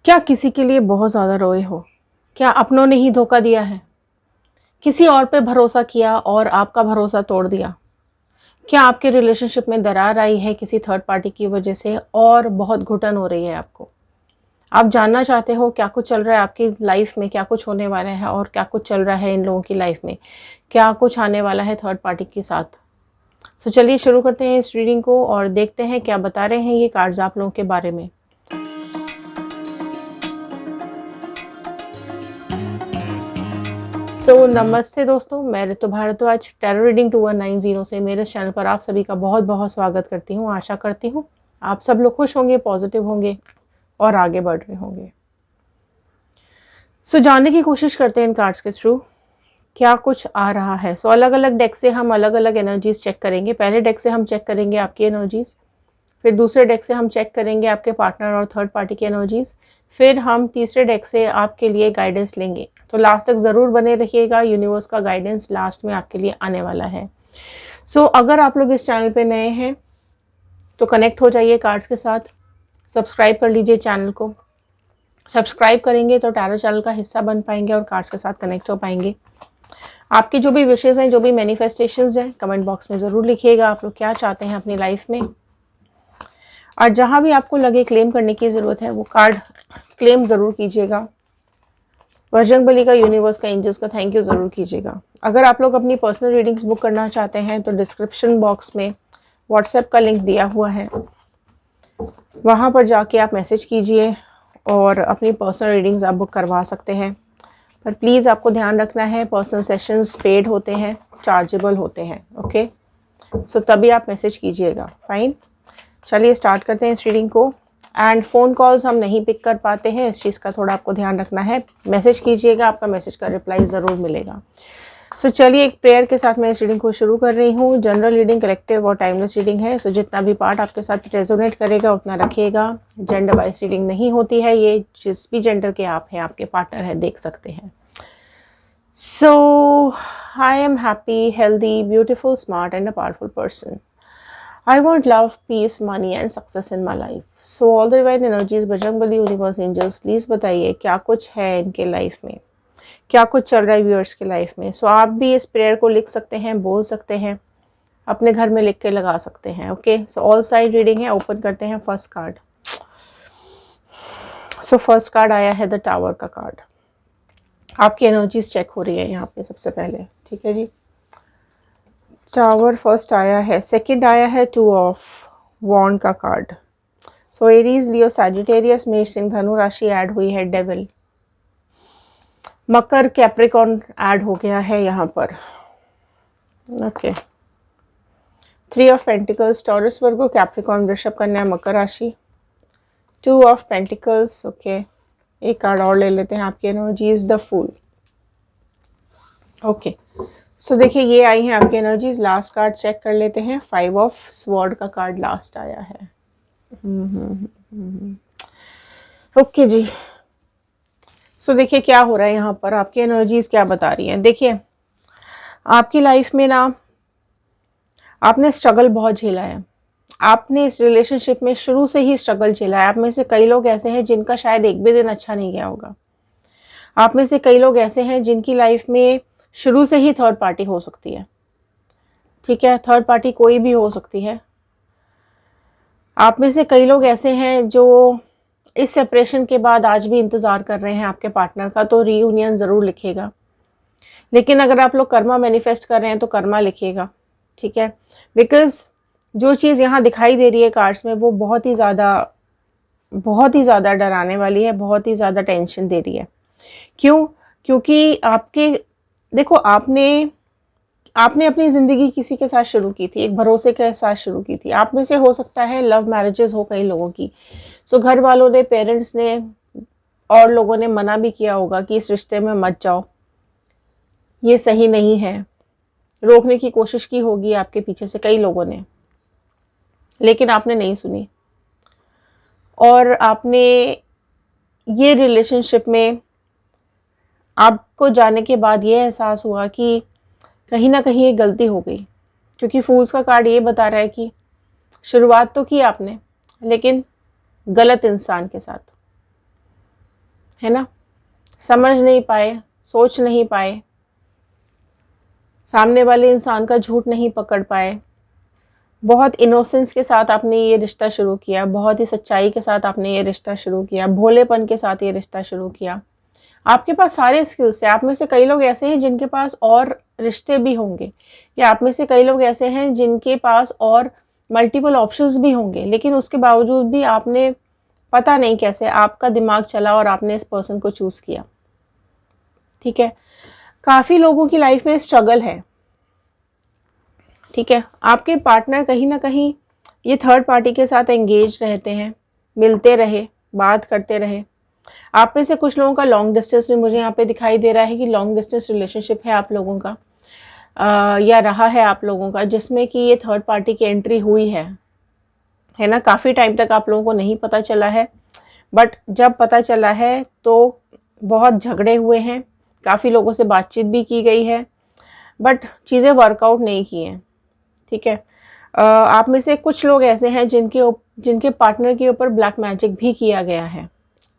क्या किसी के लिए बहुत ज़्यादा रोए हो? क्या अपनों ने ही धोखा दिया है? किसी और पे भरोसा किया और आपका भरोसा तोड़ दिया? क्या आपके रिलेशनशिप में दरार आई है किसी थर्ड पार्टी की वजह से और बहुत घुटन हो रही है आपको? आप जानना चाहते हो क्या कुछ चल रहा है आपकी लाइफ में, क्या कुछ होने वाला है और क्या कुछ चल रहा है इन लोगों की लाइफ में? क्या कुछ आने वाला है थर्ड पार्टी के साथ? सो चलिए शुरू करते हैं इस रीडिंग को और देखते हैं क्या बता रहे हैं ये कार्ड्स आप लोगों के बारे में। नमस्ते दोस्तों, मैं ऋतु भारद्वाज टैरो रीडिंग 2190 से मेरे चैनल पर आप सभी का बहुत बहुत स्वागत करती हूँ। आशा करती हूँ आप सब लोग खुश होंगे, पॉजिटिव होंगे और आगे बढ़ रहे होंगे। जानने की कोशिश करते हैं इन कार्ड्स के थ्रू क्या कुछ आ रहा है। अलग अलग डेक से हम अलग अलग एनर्जीज चेक करेंगे। पहले डेक से हम चेक करेंगे आपकी एनर्जीज, फिर दूसरे डेक से हम चेक करेंगे आपके पार्टनर और थर्ड पार्टी की एनर्जीज, फिर हम तीसरे डेक से आपके लिए गाइडेंस लेंगे। तो लास्ट तक ज़रूर बने रहिएगा, यूनिवर्स का गाइडेंस लास्ट में आपके लिए आने वाला है। अगर आप लोग इस चैनल पे नए हैं तो कनेक्ट हो जाइए कार्ड्स के साथ, सब्सक्राइब कर लीजिए चैनल को। सब्सक्राइब करेंगे तो टैरो चैनल का हिस्सा बन पाएंगे और कार्ड्स के साथ कनेक्ट हो पाएंगे। आपकी जो भी विशेज़ हैं, जो भी मैनिफेस्टेशंस हैं, कमेंट बॉक्स में ज़रूर लिखिएगा आप लोग क्या चाहते हैं अपनी लाइफ में। और जहाँ भी आपको लगे क्लेम करने की ज़रूरत है वो कार्ड क्लेम ज़रूर कीजिएगा। बजरंगबली का, यूनिवर्स का, एंजल्स का थैंक यू ज़रूर कीजिएगा। अगर आप लोग अपनी पर्सनल रीडिंग्स बुक करना चाहते हैं तो डिस्क्रिप्शन बॉक्स में व्हाट्सएप का लिंक दिया हुआ है, वहाँ पर जाके आप मैसेज कीजिए और अपनी पर्सनल रीडिंग्स आप बुक करवा सकते हैं। पर प्लीज़ आपको ध्यान रखना है पर्सनल सेशंस पेड होते हैं, चार्जेबल होते हैं। ओके, तभी आप मैसेज कीजिएगा। फाइन, चलिए स्टार्ट करते हैं इस रीडिंग को। एंड फ़ोन कॉल्स हम नहीं पिक कर पाते हैं, इस चीज़ का थोड़ा आपको ध्यान रखना है। मैसेज कीजिएगा, आपका मैसेज का रिप्लाई ज़रूर मिलेगा। चलिए एक प्रेयर के साथ मैं इस रीडिंग को शुरू कर रही हूँ। जनरल रीडिंग, कलेक्टिव और टाइमलेस रीडिंग है। जितना भी पार्ट आपके साथ रेजोनेट करेगा उतना रखिएगा। जेंडर वाइज रीडिंग नहीं होती है, ये जिस भी जेंडर के आप हैं, आपके पार्टनर हैं, देख सकते हैं। I am happy, healthy, beautiful, smart and a powerful person. I want love, peace, money and success in my life. All the divine energies, Bajrangbali, universe, angels, please बताइए क्या कुछ है इनके लाइफ में, क्या कुछ चल रहा है व्यूअर्स के लाइफ में। आप भी इस प्रेयर को लिख सकते हैं, बोल सकते हैं, अपने घर में लिख के लगा सकते हैं। ओके, ऑल साइड रीडिंग है। ओपन करते हैं फर्स्ट कार्ड। फर्स्ट कार्ड आया है द टावर का कार्ड। आपकी एनर्जीज चेक हो रही है यहाँ पे सबसे पहले। ठीक है जी, टावर फर्स्ट आया है। सेकंड आया है टू ऑफ वॉन्ड का कार्ड। एरीज, लियो, सैजिटेरियस, मेष, सिंह, धनु राशि ऐड हुई है। डेविल, मकर, कैप्रिकॉर्न ऐड हो गया है यहाँ पर। Okay, three of pentacles, taurus, Virgo, Capricorn, वृषभ, कन्या, मकर राशि। Two of pentacles. ओके, एक कार्ड और ले लेते हैं आपकी एनर्जीज, द फूल। ओके, देखिए ये आई हैं आपकी एनर्जीज। लास्ट कार्ड चेक कर लेते हैं। फाइव ऑफ स्वॉर्ड का कार्ड लास्ट आया है। ओके जी, देखिए क्या हो रहा है यहाँ पर, आपकी एनर्जीज क्या बता रही हैं। देखिए आपकी लाइफ में ना आपने स्ट्रगल बहुत झेला है। आपने इस रिलेशनशिप में शुरू से ही स्ट्रगल झेला है। आप में से कई लोग ऐसे हैं जिनका शायद एक भी दिन अच्छा नहीं गया होगा। आप में से कई लोग ऐसे हैं जिनकी लाइफ में शुरू से ही थर्ड पार्टी हो सकती है। ठीक है, थर्ड पार्टी कोई भी हो सकती है। आप में से कई लोग ऐसे हैं जो इस सेपरेशन के बाद आज भी इंतज़ार कर रहे हैं आपके पार्टनर का, तो रीयूनियन ज़रूर लिखिएगा। लेकिन अगर आप लोग कर्मा मैनिफेस्ट कर रहे हैं तो कर्मा लिखिएगा। ठीक है, बिकॉज जो चीज़ यहाँ दिखाई दे रही है कार्ड्स में वो बहुत ही ज़्यादा डराने वाली है, बहुत ही ज़्यादा टेंशन दे रही है। क्यों? क्योंकि आपके देखो आपने अपनी ज़िंदगी किसी के साथ शुरू की थी, एक भरोसे के साथ शुरू की थी। आप में से हो सकता है लव मैरिजेस हो कई लोगों की। घर वालों ने, पेरेंट्स ने और लोगों ने मना भी किया होगा कि इस रिश्ते में मत जाओ, ये सही नहीं है। रोकने की कोशिश की होगी आपके पीछे से कई लोगों ने, लेकिन आपने नहीं सुनी। और आपने ये रिलेशनशिप में आपको जाने के बाद ये एहसास हुआ कि कहीं ना कहीं एक गलती हो गई। क्योंकि फूल्स का कार्ड ये बता रहा है कि शुरुआत तो की आपने, लेकिन गलत इंसान के साथ। है ना, समझ नहीं पाए, सोच नहीं पाए, सामने वाले इंसान का झूठ नहीं पकड़ पाए। बहुत इनोसेंस के साथ आपने ये रिश्ता शुरू किया, बहुत ही सच्चाई के साथ आपने ये रिश्ता शुरू किया, भोलेपन के साथ ये रिश्ता शुरू किया। आपके पास सारे स्किल्स हैं। आप में से कई लोग ऐसे हैं जिनके पास और रिश्ते भी होंगे, या आप में से कई लोग ऐसे हैं जिनके पास और मल्टीपल ऑप्शंस भी होंगे, लेकिन उसके बावजूद भी आपने पता नहीं कैसे आपका दिमाग चला और आपने इस पर्सन को चूज़ किया। ठीक है, काफ़ी लोगों की लाइफ में स्ट्रगल है। ठीक है, आपके पार्टनर कहीं ना कहीं ये थर्ड पार्टी के साथ एंगेज रहते हैं, मिलते रहे, बात करते रहे। आप में से कुछ लोगों का लॉन्ग डिस्टेंस में मुझे यहाँ पे दिखाई दे रहा है कि लॉन्ग डिस्टेंस रिलेशनशिप है आप लोगों का, या रहा है आप लोगों का, जिसमें कि ये थर्ड पार्टी की एंट्री हुई है ना। काफ़ी टाइम तक आप लोगों को नहीं पता चला है, बट जब पता चला है तो बहुत झगड़े हुए हैं, काफ़ी लोगों से बातचीत भी की गई है, बट चीज़ें वर्कआउट नहीं की हैं। ठीक है, आप में से कुछ लोग ऐसे हैं जिनके पार्टनर के ऊपर ब्लैक मैजिक भी किया गया है,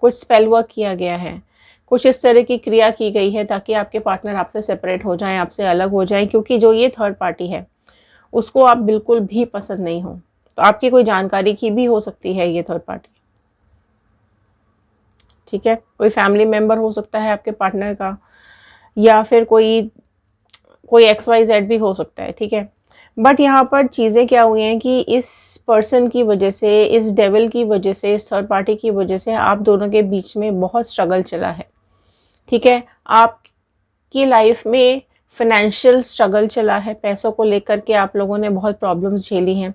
कुछ स्पेल वर्क किया गया है, कुछ इस तरह की क्रिया की गई है ताकि आपके पार्टनर आपसे सेपरेट हो जाएं, आपसे अलग हो जाएं, क्योंकि जो ये थर्ड पार्टी है उसको आप बिल्कुल भी पसंद नहीं हो। तो आपकी कोई जानकारी की भी हो सकती है ये थर्ड पार्टी। ठीक है, कोई फैमिली मेम्बर हो सकता है आपके पार्टनर का, या फिर कोई XYZ भी हो सकता है। ठीक है, बट यहाँ पर चीज़ें क्या हुई हैं कि इस पर्सन की वजह से, इस डेविल की वजह से, इस थर्ड पार्टी की वजह से आप दोनों के बीच में बहुत स्ट्रगल चला है। ठीक है, आपकी लाइफ में फाइनेंशियल स्ट्रगल चला है, पैसों को लेकर के आप लोगों ने बहुत प्रॉब्लम्स झेली हैं,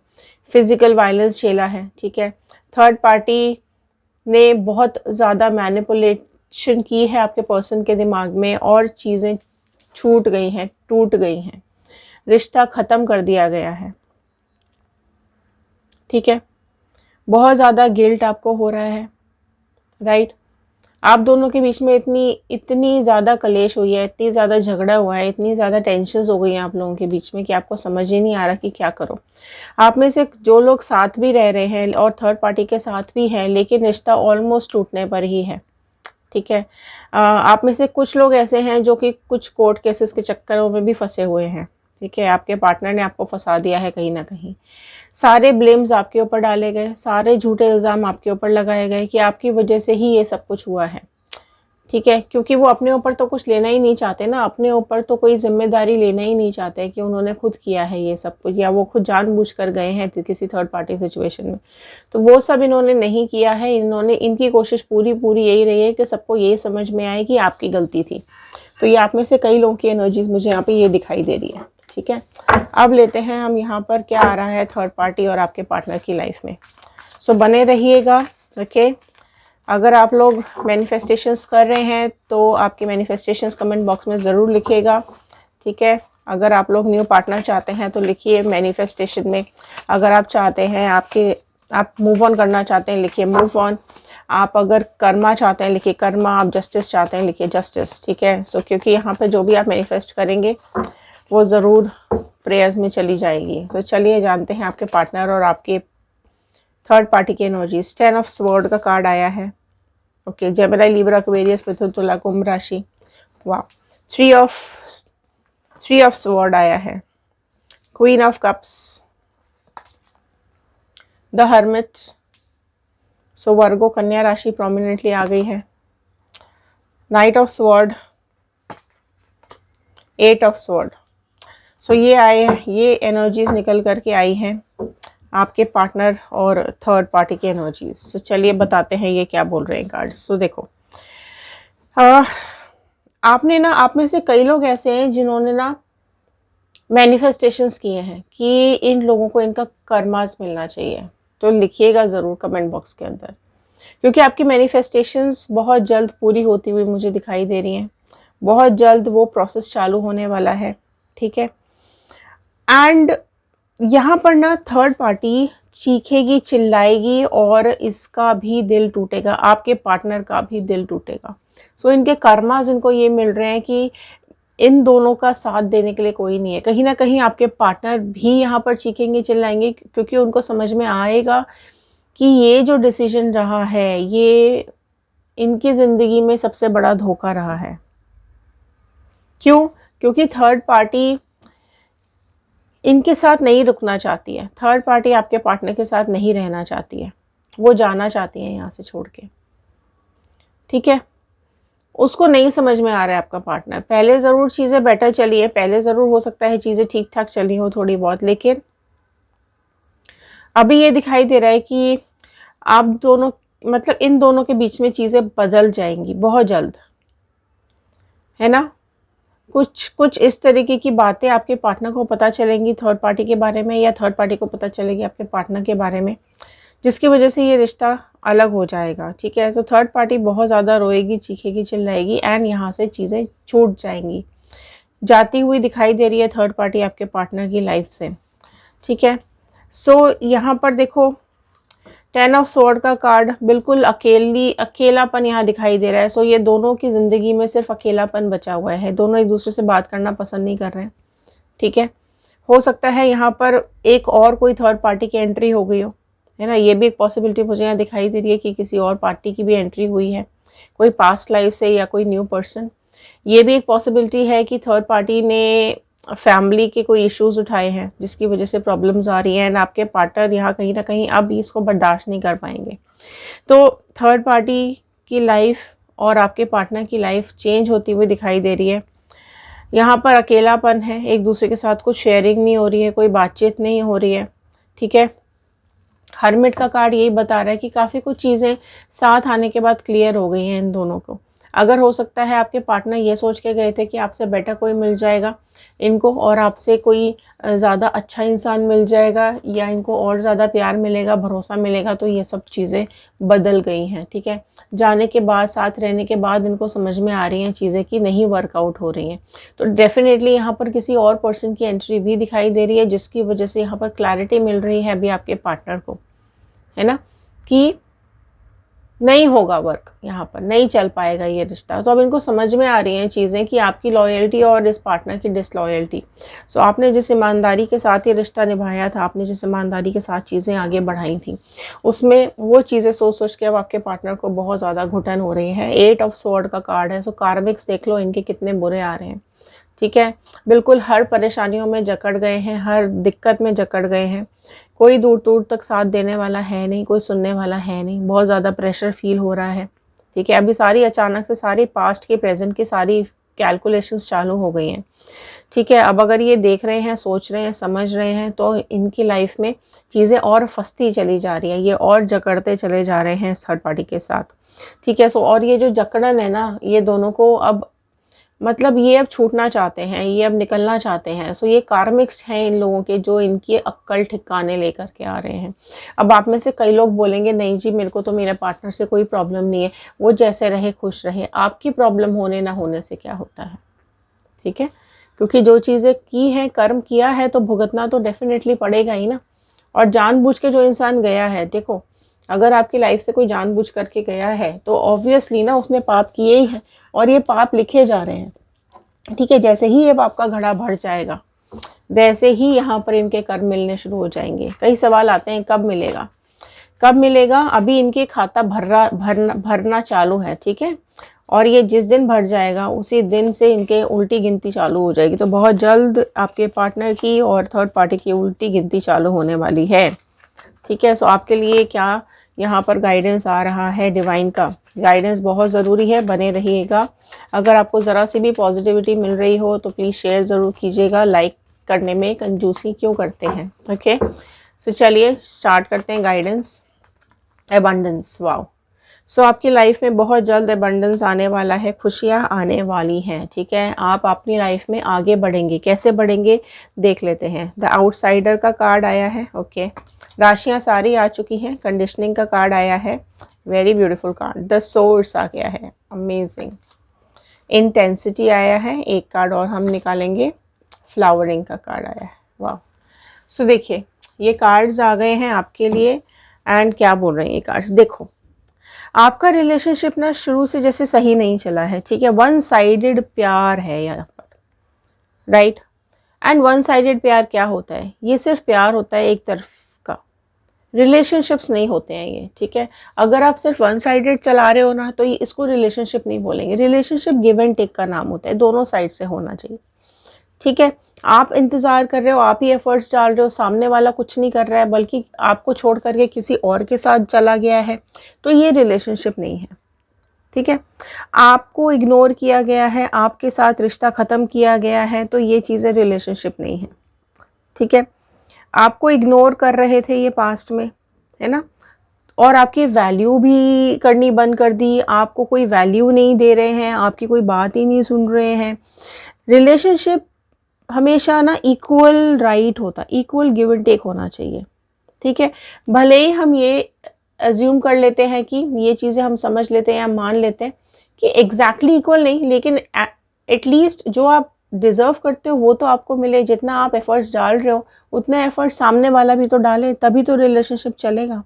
फिजिकल वायलेंस झेला है। ठीक है, थर्ड पार्टी ने बहुत ज़्यादा मैनिपुलेशन की है आपके पर्सन के दिमाग में, और चीज़ें छूट गई हैं, टूट गई हैं, रिश्ता ख़त्म कर दिया गया है। ठीक है, बहुत ज़्यादा गिल्ट आपको हो रहा है, राइट। आप दोनों के बीच में इतनी ज़्यादा कलेश हुई है, इतनी ज़्यादा झगड़ा हुआ है, इतनी ज़्यादा टेंशन्स हो गई हैं आप लोगों के बीच में कि आपको समझ ही नहीं आ रहा कि क्या करो। आप में से जो लोग साथ भी रह रहे हैं और थर्ड पार्टी के साथ भी हैं, लेकिन रिश्ता ऑलमोस्ट टूटने पर ही है। ठीक है, आप में से कुछ लोग ऐसे हैं जो कि कुछ कोर्ट केसेस के चक्करों में भी फंसे हुए हैं। ठीक है, आपके पार्टनर ने आपको फंसा दिया है कहीं ना कहीं, सारे ब्लेम्स आपके ऊपर डाले गए, सारे झूठे इल्ज़ाम आपके ऊपर लगाए गए कि आपकी वजह से ही ये सब कुछ हुआ है। ठीक है, क्योंकि वो अपने ऊपर तो कुछ लेना ही नहीं चाहते ना, अपने ऊपर तो कोई जिम्मेदारी लेना ही नहीं चाहते कि उन्होंने खुद किया है ये सब कुछ, या वो खुद जानबूझ कर गए हैं किसी थर्ड पार्टी सिचुएशन में। तो वो सब इन्होंने नहीं किया है। इनकी कोशिश पूरी यही रही है कि सबको यही समझ में आए कि आपकी गलती थी। तो ये आप में से कई लोगों की एनर्जीज मुझे यहाँ पे ये दिखाई दे रही है। ठीक है, अब लेते हैं हम यहाँ पर क्या आ रहा है थर्ड पार्टी और आपके पार्टनर की लाइफ में। सो बने रहिएगा। ओके, अगर आप लोग मैनिफेस्टेशंस कर रहे हैं तो आपके मैनिफेस्टेशंस कमेंट बॉक्स में ज़रूर लिखिएगा। ठीक है, अगर आप लोग न्यू पार्टनर चाहते हैं तो लिखिए मैनिफेस्टेशन में। अगर आप चाहते हैं आप मूव ऑन करना चाहते हैं, लिखिए मूव ऑन। आप अगर कर्मा चाहते हैं लिखिए कर्मा, आप जस्टिस चाहते हैं लिखिए जस्टिस। ठीक है, सो क्योंकि यहाँ पे जो भी आप मैनिफेस्ट करेंगे वो ज़रूर प्रेयर्स में चली जाएगी। तो चलिए जानते हैं आपके पार्टनर और आपके थर्ड पार्टी की एनर्जीज। 10 ऑफ स्वॉर्ड का कार्ड आया है। Okay, Gemini, Libra, Aquarius, Mithun, Tula, Kumbh राशि। वाह, 3 ऑफ स्वॉर्ड आया है। Queen of cups, the hermit. So Virgo, Kanya राशि प्रोमिनेंटली आ गई है। Knight of sword, 8 of sword. So ये आए हैं, ये एनर्जीज निकल करके आई हैं आपके पार्टनर और थर्ड पार्टी की एनर्जीज। सो चलिए बताते हैं ये क्या बोल रहे हैं कार्ड्स। सो देखो, आपने ना, आप में से कई लोग ऐसे हैं जिन्होंने ना मैनिफेस्टेशंस किए हैं कि इन लोगों को इनका कर्मास मिलना चाहिए। तो लिखिएगा ज़रूर कमेंट बॉक्स के अंदर, क्योंकि आपकी मैनिफेस्टेशंस बहुत जल्द पूरी होती हुई मुझे दिखाई दे रही हैं। बहुत जल्द वो प्रोसेस चालू होने वाला है। ठीक है, एंड यहाँ पर ना थर्ड पार्टी चीखेगी, चिल्लाएगी और इसका भी दिल टूटेगा, आपके पार्टनर का भी दिल टूटेगा। सो इनके कर्मास इनको ये मिल रहे हैं कि इन दोनों का साथ देने के लिए कोई नहीं है। कहीं ना कहीं आपके पार्टनर भी यहाँ पर चीखेंगे, चिल्लाएंगे, क्योंकि उनको समझ में आएगा कि ये जो डिसीजन रहा है ये इनकी ज़िंदगी में सबसे बड़ा धोखा रहा है। क्यों? क्योंकि थर्ड पार्टी इनके साथ नहीं रुकना चाहती है, थर्ड पार्टी आपके पार्टनर के साथ नहीं रहना चाहती है, वो जाना चाहती है यहाँ से छोड़ के। ठीक है, उसको नहीं समझ में आ रहा है आपका पार्टनर। पहले ज़रूर चीज़ें बेटर चली है, पहले ज़रूर हो सकता है चीज़ें ठीक ठाक चली हो थोड़ी बहुत, लेकिन अभी ये दिखाई दे रहा है कि आप दोनों, मतलब इन दोनों के बीच में चीज़ें बदल जाएंगी बहुत जल्द, है ना। कुछ कुछ इस तरीके की बातें आपके पार्टनर को पता चलेंगी थर्ड पार्टी के बारे में, या थर्ड पार्टी को पता चलेगी आपके पार्टनर के बारे में, जिसकी वजह से ये रिश्ता अलग हो जाएगा। ठीक है, तो थर्ड पार्टी बहुत ज़्यादा रोएगी, चीखेगी, चिल्लाएगी एंड यहाँ से चीज़ें छूट जाएंगी, जाती हुई दिखाई दे रही है थर्ड पार्टी आपके पार्टनर की लाइफ से। ठीक है, सो यहाँ पर देखो 10 ऑफ स्वॉर्ड का कार्ड, बिल्कुल अकेलापन यहाँ दिखाई दे रहा है। सो ये दोनों की ज़िंदगी में सिर्फ अकेलापन बचा हुआ है, दोनों एक दूसरे से बात करना पसंद नहीं कर रहे हैं। ठीक है, हो सकता है यहाँ पर एक और कोई थर्ड पार्टी की एंट्री हो गई हो, है ना, ये भी एक पॉसिबिलिटी मुझे यहाँ दिखाई दे रही है कि किसी और पार्टी की भी एंट्री हुई है, कोई पास्ट लाइफ से या कोई न्यू पर्सन। ये भी एक पॉसिबिलिटी है कि थर्ड पार्टी ने फैमिली के कोई इश्यूज उठाए हैं जिसकी वजह से प्रॉब्लम्स आ रही हैं एंड आपके पार्टनर यहाँ कहीं ना कहीं अब इसको बर्दाश्त नहीं कर पाएंगे। तो थर्ड पार्टी की लाइफ और आपके पार्टनर की लाइफ चेंज होती हुई दिखाई दे रही है। यहाँ पर अकेलापन है, एक दूसरे के साथ कुछ शेयरिंग नहीं हो रही है, कोई बातचीत नहीं हो रही है। ठीक है, हर्मिट का कार्ड यही बता रहा है कि काफ़ी कुछ चीज़ें साथ आने के बाद क्लियर हो गई हैं इन दोनों को। अगर हो सकता है आपके पार्टनर ये सोच के गए थे कि आपसे बेटर कोई मिल जाएगा इनको, और आपसे कोई ज़्यादा अच्छा इंसान मिल जाएगा, या इनको और ज़्यादा प्यार मिलेगा, भरोसा मिलेगा, तो ये सब चीज़ें बदल गई हैं। ठीक है, जाने के बाद, साथ रहने के बाद इनको समझ में आ रही हैं चीज़ें कि नहीं वर्कआउट हो रही हैं। तो डेफिनेटली यहाँ पर किसी और पर्सन की एंट्री भी दिखाई दे रही है, जिसकी वजह से यहाँ पर क्लैरिटी मिल रही है अभी आपके पार्टनर को, है ना, कि नहीं होगा वर्क, यहाँ पर नहीं चल पाएगा ये रिश्ता। तो अब इनको समझ में आ रही हैं चीज़ें कि आपकी लॉयल्टी और इस पार्टनर की डिसलॉयल्टी। सो आपने जिस ईमानदारी के साथ ये रिश्ता निभाया था, आपने जिस ईमानदारी के साथ चीज़ें आगे बढ़ाई थी, उसमें वो चीज़ें सोच सोच के अब आपके पार्टनर को बहुत ज़्यादा घुटन हो रही है। 8 ऑफ स्वॉर्ड का कार्ड है। सो कार्मिक्स देख लो इनके कितने बुरे आ रहे हैं। ठीक है, बिल्कुल हर परेशानियों में जकड़ गए हैं, हर दिक्कत में जकड़ गए हैं, कोई दूर दूर तक साथ देने वाला है नहीं, कोई सुनने वाला है नहीं, बहुत ज़्यादा प्रेशर फील हो रहा है। ठीक है, अभी सारी अचानक से सारी पास्ट की प्रेजेंट की सारी कैलकुलेशंस चालू हो गई हैं। ठीक है, अब अगर ये देख रहे हैं, सोच रहे हैं, समझ रहे हैं, तो इनकी लाइफ में चीज़ें और फंसती चली जा रही हैं, ये और जकड़ते चले जा रहे हैं थर्ड पार्टी के साथ। ठीक है, सो और ये जो जकड़न है ना, ये दोनों को अब, मतलब ये अब छूटना चाहते हैं, ये अब निकलना चाहते हैं। सो ये कार्मिक्स हैं इन लोगों के, जो इनकी अक्ल ठिकाने लेकर के आ रहे हैं। अब आप में से कई लोग बोलेंगे नहीं जी, मेरे को तो मेरे पार्टनर से कोई प्रॉब्लम नहीं है, वो जैसे रहे खुश रहे, आपकी प्रॉब्लम होने ना होने से क्या होता है। ठीक है, क्योंकि जो चीज़ें की हैं, कर्म किया है, तो भुगतना तो डेफिनेटली पड़ेगा ही ना। और जानबूझ के जो इंसान गया है, देखो अगर आपकी लाइफ से कोई जानबूझ करके गया है तो ऑब्वियसली ना उसने पाप किए ही हैं, और ये पाप लिखे जा रहे हैं। ठीक है, जैसे ही ये पाप का घड़ा भर जाएगा, वैसे ही यहाँ पर इनके कर्म मिलने शुरू हो जाएंगे। कई सवाल आते हैं कब मिलेगा, कब मिलेगा। अभी इनके खाता भरना चालू है। ठीक है, और ये जिस दिन भर जाएगा उसी दिन से इनके उल्टी गिनती चालू हो जाएगी। तो बहुत जल्द आपके पार्टनर की और थर्ड पार्टी की उल्टी गिनती चालू होने वाली है। ठीक है, सो आपके लिए क्या यहाँ पर गाइडेंस आ रहा है, डिवाइन का गाइडेंस बहुत ज़रूरी है, बने रहिएगा। अगर आपको ज़रा सी भी पॉजिटिविटी मिल रही हो तो प्लीज़ शेयर ज़रूर कीजिएगा, लाइक करने में कंजूसी क्यों करते हैं। ओके, सो चलिए स्टार्ट करते हैं गाइडेंस। Abundance, wow. सो आपकी लाइफ में बहुत जल्द एबंडेंस आने वाला है, खुशियाँ आने वाली हैं। ठीक है, आप अपनी लाइफ में आगे बढ़ेंगे। कैसे बढ़ेंगे देख लेते हैं। द आउटसाइडर का कार्ड आया है। ओके, राशियाँ सारी आ चुकी हैं। कंडीशनिंग का कार्ड आया है, very beautiful card. The source आ गया है, अमेजिंग। इंटेंसिटी आया है, एक कार्ड और हम निकालेंगे। फ्लावरिंग का कार्ड आया है, वाह। सो देखिए ये कार्ड्स आ गए हैं आपके लिए, एंड क्या बोल रहे हैं ये कार्ड्स, देखो आपका रिलेशनशिप ना शुरू से जैसे सही नहीं चला है। ठीक है, वन साइडेड प्यार है यहाँ पर, राइट। एंड वन साइडेड प्यार क्या होता है, ये सिर्फ प्यार होता है एक तरफ का। रिलेशनशिप्स नहीं होते हैं ये, ठीक है। अगर आप सिर्फ वन साइडेड चला रहे हो ना तो ये इसको रिलेशनशिप नहीं बोलेंगे। रिलेशनशिप गिव एंड टेक का नाम होता है, दोनों साइड से होना चाहिए, ठीक है। आप इंतज़ार कर रहे हो, आप ही एफर्ट्स डाल रहे हो, सामने वाला कुछ नहीं कर रहा है बल्कि आपको छोड़ करके किसी और के साथ चला गया है, तो ये रिलेशनशिप नहीं है, ठीक है। आपको इग्नोर किया गया है, आपके साथ रिश्ता ख़त्म किया गया है, तो ये चीज़ें रिलेशनशिप नहीं है, ठीक है। आपको इग्नोर कर रहे थे ये पास्ट में, है ना, और आपकी वैल्यू भी करनी बंद कर दी, आपको कोई वैल्यू नहीं दे रहे हैं, आपकी कोई बात ही नहीं सुन रहे हैं। रिलेशनशिप हमेशा ना इक्वल राइट होता, इक्वल गिव एंड टेक होना चाहिए, ठीक है। भले ही हम ये एज्यूम कर लेते हैं कि ये चीज़ें हम समझ लेते हैं या मान लेते हैं कि एग्जैक्टली इक्वल नहीं, लेकिन एटलीस्ट जो आप डिज़र्व करते हो वो तो आपको मिले। जितना आप एफर्ट्स डाल रहे हो उतना एफर्ट सामने वाला भी तो डाले, तभी तो रिलेशनशिप चलेगा,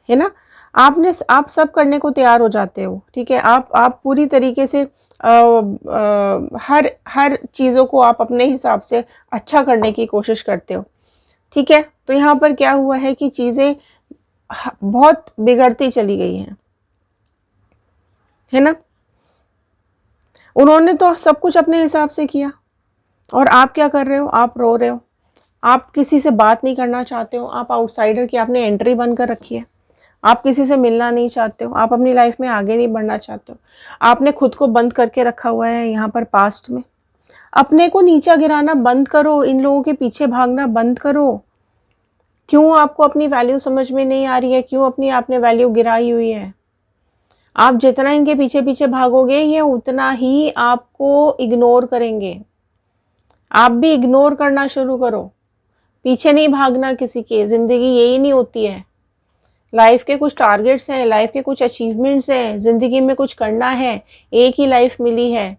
है ना। आप सब करने को तैयार हो जाते हो, ठीक है। आप पूरी तरीके से हर चीज़ों को आप अपने हिसाब से अच्छा करने की कोशिश करते हो, ठीक है। तो यहाँ पर क्या हुआ है कि चीज़ें बहुत बिगड़ती चली गई हैं, है ना। उन्होंने तो सब कुछ अपने हिसाब से किया और आप क्या कर रहे हो, आप रो रहे हो, आप किसी से बात नहीं करना चाहते हो, आप आउटसाइडर की आपने एंट्री बंद कर रखी है, आप किसी से मिलना नहीं चाहते हो, आप अपनी लाइफ में आगे नहीं बढ़ना चाहते हो, आपने खुद को बंद करके रखा हुआ है यहाँ पर पास्ट में। अपने को नीचा गिराना बंद करो, इन लोगों के पीछे भागना बंद करो। क्यों आपको अपनी वैल्यू समझ में नहीं आ रही है, क्यों अपनी आपने वैल्यू गिराई हुई है। आप जितना इनके पीछे पीछे भागोगे ये उतना ही आपको इग्नोर करेंगे। आप भी इग्नोर करना शुरू करो, पीछे नहीं भागना किसी के। ज़िंदगी यही नहीं होती है, लाइफ के कुछ टारगेट्स हैं, लाइफ के कुछ अचीवमेंट्स हैं, ज़िंदगी में कुछ करना है। एक ही लाइफ मिली है,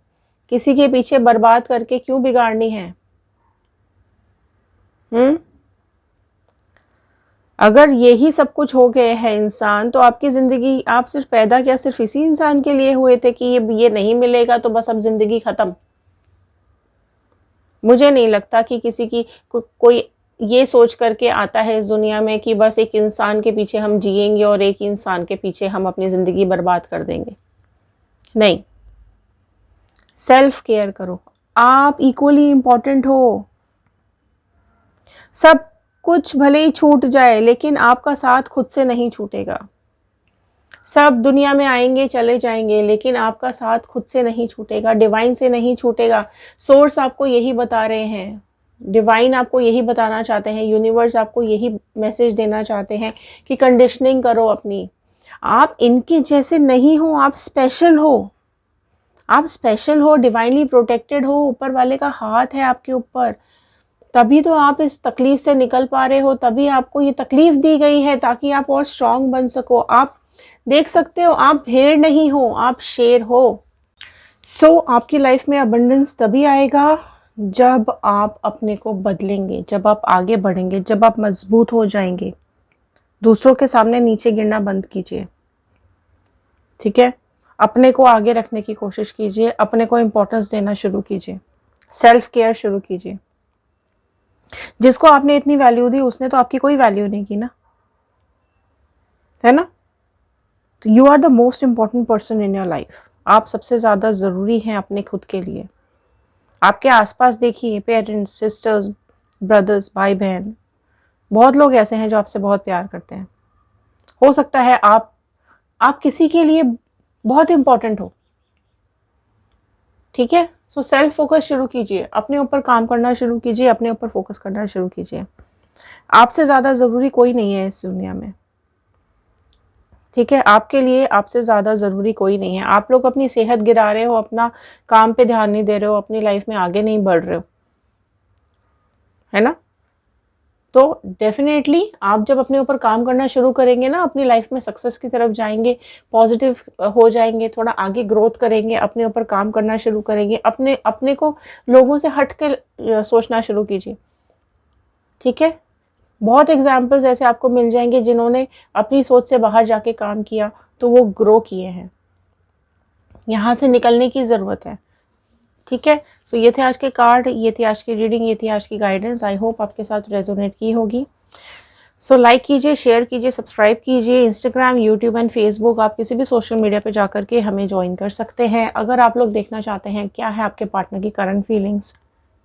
किसी के पीछे बर्बाद करके क्यों बिगाड़नी है। अगर यही सब कुछ हो गए है इंसान, तो आपकी ज़िंदगी, आप सिर्फ पैदा क्या सिर्फ इसी इंसान के लिए हुए थे कि ये नहीं मिलेगा तो बस अब ज़िंदगी ख़त्म। मुझे नहीं लगता कि किसी की कोई ये सोच करके आता है इस दुनिया में कि बस एक इंसान के पीछे हम जिएंगे और एक इंसान के पीछे हम अपनी ज़िंदगी बर्बाद कर देंगे। नहीं, सेल्फ केयर करो, आप इक्वली इम्पॉर्टेंट हो। सब कुछ भले ही छूट जाए लेकिन आपका साथ खुद से नहीं छूटेगा। सब दुनिया में आएंगे चले जाएंगे लेकिन आपका साथ खुद से नहीं छूटेगा, डिवाइन से नहीं छूटेगा। सोर्स आपको यही बता रहे हैं, डिवाइन आपको यही बताना चाहते हैं, यूनिवर्स आपको यही मैसेज देना चाहते हैं कि कंडीशनिंग करो अपनी। आप इनके जैसे नहीं हो, आप स्पेशल हो, आप स्पेशल हो, डिवाइनली प्रोटेक्टेड हो, ऊपर वाले का हाथ है आपके ऊपर। तभी तो आप इस तकलीफ से निकल पा रहे हो, तभी आपको ये तकलीफ दी गई है ताकि आप और स्ट्रांग बन सको। आप देख सकते हो, आप भेड़ नहीं हो, आप शेर हो। आपकी लाइफ में अबंडेंस तभी आएगा जब आप अपने को बदलेंगे, जब आप आगे बढ़ेंगे, जब आप मजबूत हो जाएंगे। दूसरों के सामने नीचे गिरना बंद कीजिए, ठीक है। अपने को आगे रखने की कोशिश कीजिए, अपने को इम्पोर्टेंस देना शुरू कीजिए, सेल्फ केयर शुरू कीजिए। जिसको आपने इतनी वैल्यू दी उसने तो आपकी कोई वैल्यू नहीं की ना, है ना। तो you are the most important person in your life. आप सबसे ज़्यादा ज़रूरी हैं अपने खुद के लिए। आपके आसपास देखिए, पेरेंट्स, सिस्टर्स, ब्रदर्स, भाई बहन, बहुत लोग ऐसे हैं जो आपसे बहुत प्यार करते हैं। हो सकता है आप किसी के लिए बहुत इम्पोर्टेंट हो, ठीक है। सेल्फ फोकस शुरू कीजिए, अपने ऊपर काम करना शुरू कीजिए, अपने ऊपर फोकस करना शुरू कीजिए। आपसे ज़्यादा ज़रूरी कोई नहीं है इस दुनिया में, ठीक है। आपके लिए आपसे ज़्यादा ज़रूरी कोई नहीं है। आप लोग अपनी सेहत गिरा रहे हो, अपना काम पे ध्यान नहीं दे रहे हो, अपनी लाइफ में आगे नहीं बढ़ रहे हो, है ना। तो डेफिनेटली आप जब अपने ऊपर काम करना शुरू करेंगे ना, अपनी लाइफ में सक्सेस की तरफ जाएंगे, पॉजिटिव हो जाएंगे, थोड़ा आगे ग्रोथ करेंगे, अपने ऊपर काम करना शुरू करेंगे। अपने को लोगों से हट के सोचना शुरू कीजिए, ठीक है। बहुत एग्जाम्पल्स ऐसे आपको मिल जाएंगे जिन्होंने अपनी सोच से बाहर जाके काम किया तो वो ग्रो किए हैं। यहाँ से निकलने की ज़रूरत है, ठीक है। ये थे आज के कार्ड, ये थी आज की रीडिंग, ये थी आज की गाइडेंस। आई होप आपके साथ रेजोनेट की होगी। सो लाइक कीजिए, शेयर कीजिए, सब्सक्राइब कीजिए। इंस्टाग्राम, यूट्यूब एंड फेसबुक, आप किसी भी सोशल मीडिया पे जाकर के हमें ज्वाइन कर सकते हैं। अगर आप लोग देखना चाहते हैं क्या है आपके पार्टनर की करंट फीलिंग्स,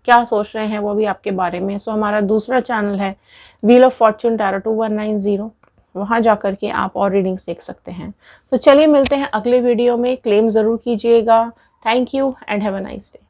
क्या सोच रहे हैं वो भी आपके बारे में, सो हमारा दूसरा चैनल है व्हील ऑफ फॉर्चून टैरो 2190, वहाँ जाकर के आप और रीडिंग्स देख सकते हैं। तो चलिए मिलते हैं अगले वीडियो में। क्लेम ज़रूर कीजिएगा। Thank you and have a nice day.